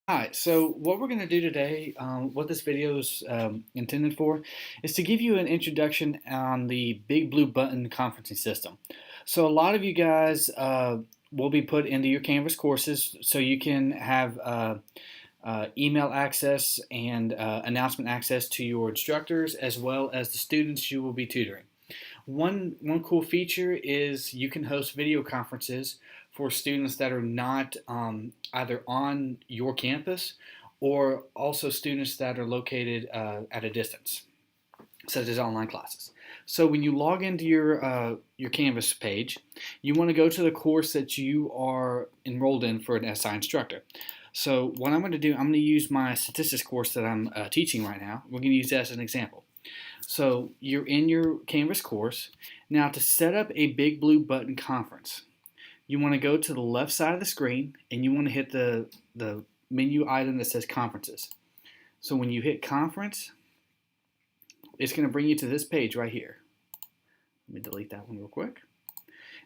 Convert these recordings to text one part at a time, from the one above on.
Hi, so what we're going to do today, what this video is intended for, is to give you an introduction on the Big Blue Button conferencing system. So a lot of you guys will be put into your Canvas courses so you can have email access and announcement access to your instructors as well as the students you will be tutoring. One cool feature is you can host video conferences for students that are not either on your campus or also students that are located at a distance, such as online classes. So when you log into your Canvas page, you want to go to the course that you are enrolled in for an SI instructor. So what I'm going to do, I'm going to use my statistics course that I'm teaching right now. We're going to use that as an example. So you're in your Canvas course. Now to set up a Big Blue Button conference, you want to go to the left side of the screen and you want to hit the menu item that says conferences. So when you hit conference, it's going to bring you to this page right here. Let me delete that one real quick.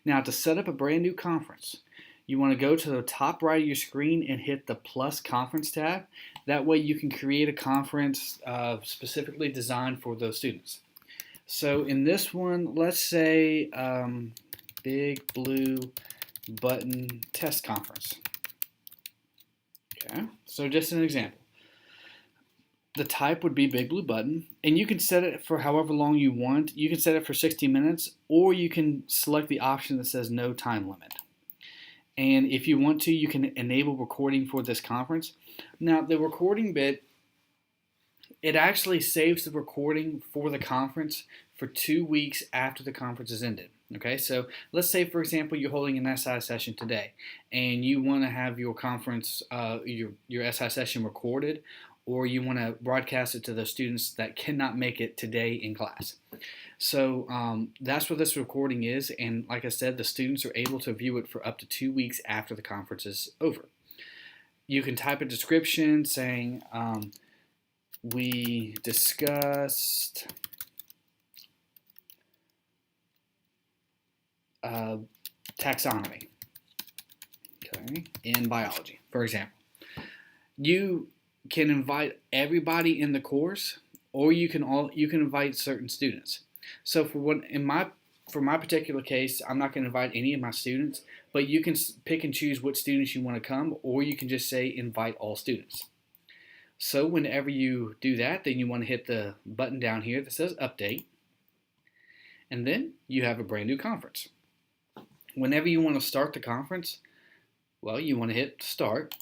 Now to set up a brand new conference, you want to go to the top right of your screen and hit the plus conference tab. That way you can create a conference specifically designed for those students. So in this one, let's say Big Blue Button Test Conference. Okay, so just an example. The type would be Big Blue Button, and you can set it for however long you want. You can set it for 60 minutes, or you can select the option that says no time limit. And if you want to, you can enable recording for this conference. Now, the recording bit, it actually saves the recording for the conference for 2 weeks after the conference is ended. Okay, so let's say, for example, you're holding an SI session today, and you want to have your conference, your SI session recorded, or you want to broadcast it to the students that cannot make it today in class. So that's what this recording is, and like I said, the students are able to view it for up to 2 weeks after the conference is over. You can type a description saying, we discussed taxonomy, okay, in biology, for example. You can invite everybody in the course, or you can invite certain students. So for my particular case, I'm not going to invite any of my students, but you can pick and choose what students you want to come, or you can just say invite all students. So whenever you do that, then you want to hit the button down here that says update, and then you have a brand new conference. Whenever you want to start the conference, well, you want to hit start,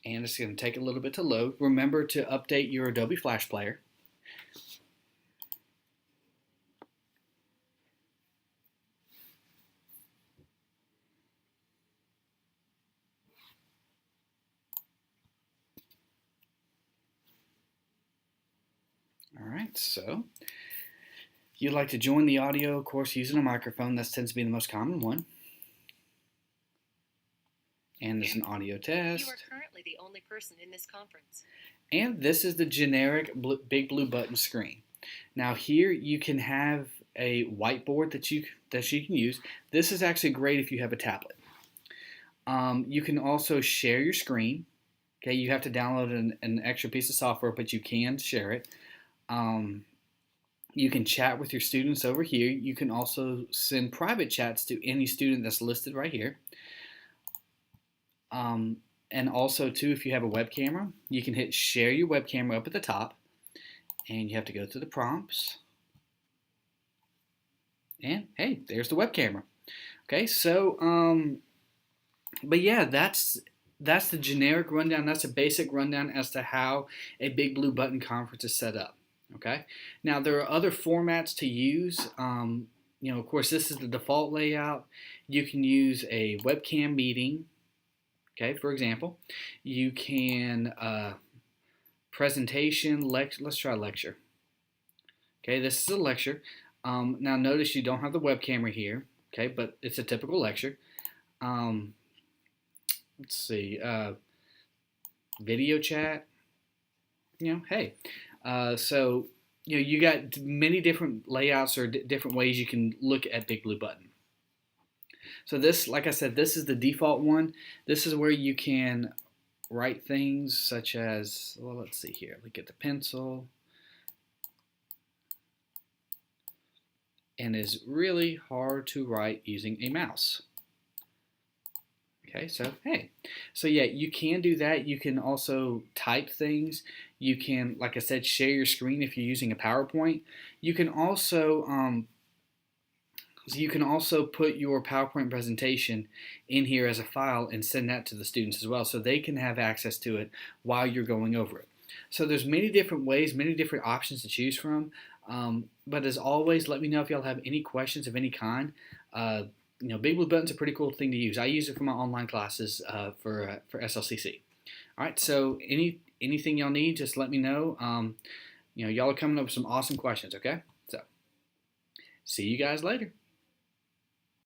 and it's going to take a little bit to load. Remember to update your Adobe Flash Player. All right, so you'd like to join the audio, of course, using a microphone. That tends to be the most common one. And there's an audio test. You are currently the only person in this conference. And this is the generic Big Blue Button screen. Now here you can have a whiteboard that you can use. This is actually great if you have a tablet. You can also share your screen. Okay, you have to download an extra piece of software, but you can share it. You can chat with your students over here. You can also send private chats to any student that's listed right here. And also, too, if you have a web camera, you can hit share your web camera up at the top, and you have to go through the prompts. And hey, there's the web camera. Okay, so but yeah, that's the generic rundown. That's a basic rundown as to how a Big Blue Button conference is set up. Okay, now there are other formats to use. Of course, this is the default layout. You can use a webcam meeting. Okay, for example, you can presentation, let's try lecture. Okay, this is a lecture. Now notice you don't have the web camera here, okay, but it's a typical lecture. Let's see, video chat, hey. So, you got many different layouts or different ways you can look at Big Blue Button. So this, like I said, this is the default one. This is where you can write things such as, well, let's see here. We get the pencil, and is really hard to write using a mouse. Okay, so hey, so yeah, you can do that. You can also type things. You can, like I said, share your screen if you're using a PowerPoint. You can also put your PowerPoint presentation in here as a file and send that to the students as well, so they can have access to it while you're going over it. So there's many different ways, many different options to choose from. But as always, let me know if y'all have any questions of any kind. Big Blue Button's a pretty cool thing to use. I use it for my online classes for SLCC. All right, so anything y'all need, just let me know. Y'all are coming up with some awesome questions. Okay, so see you guys later.